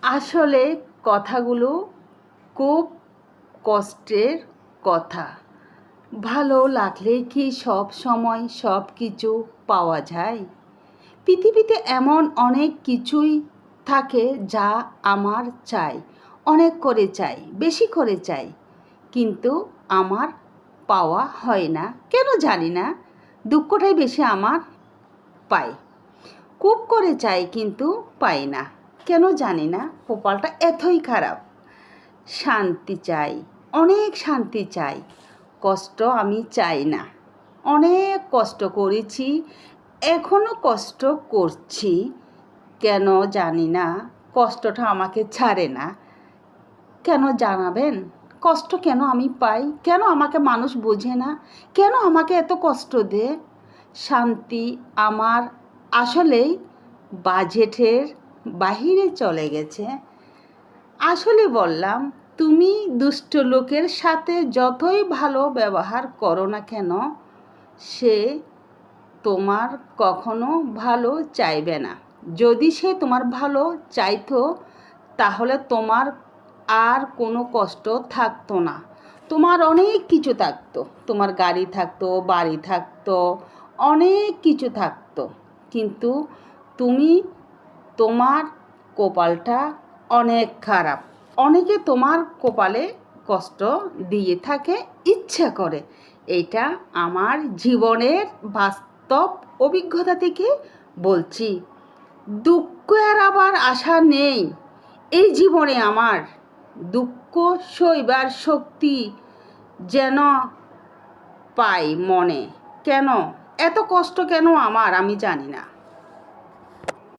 আসলে কথাগুলো খুব কষ্টের কথা। ভালো লাগলে কি সব সময় সব কিছু পাওয়া যায়? পৃথিবীতে এমন অনেক কিছুই থাকে যা আমার চাই, অনেক করে চাই, বেশি করে চাই, কিন্তু আমার পাওয়া হয় না। কেন জানি না, দুঃখটাই বেশি আমার পাই। খুব করে চাই কিন্তু পাই না, কেন জানি না, কপালটা এতই খারাপ। শান্তি চাই, অনেক শান্তি চাই, কষ্ট আমি চাই না। অনেক কষ্ট করেছি, এখনও কষ্ট করছি, কেন জানি না, কষ্টটা আমাকে ছাড়ে না। কেন জানাবেন? কষ্ট কেন আমি পাই? কেন আমাকে মানুষ বোঝে না? কেন আমাকে এত কষ্ট দেয়? শান্তি আমার আসলেই বাজেটের বাহিরে চলে গেছে। আসলে বললাম, তুমি দুষ্ট লোকের সাথে যতই ভালো ব্যবহার করো না কেন, সে তোমার কখনো ভালো চাইবে না। যদি সে তোমার ভালো চাইতো, তাহলে তোমার আর কোনো কষ্ট থাকতো না। তোমার অনেক কিছু থাকতো, তোমার গাড়ি থাকতো, বাড়ি থাকতো, অনেক কিছু থাকতো, কিন্তু তোমার কপালটা অনেক খারাপ। অনেকে তোমার কপালে কষ্ট দিয়ে থাকে ইচ্ছা করে। এটা আমার জীবনের বাস্তব অভিজ্ঞতা থেকে বলছি। দুঃখ আর আবার আশা নেই এই জীবনে আমার। দুঃখ সইবার শক্তি যেন পাই মনে। কেন এত কষ্ট কেন আমার, আমি জানি না।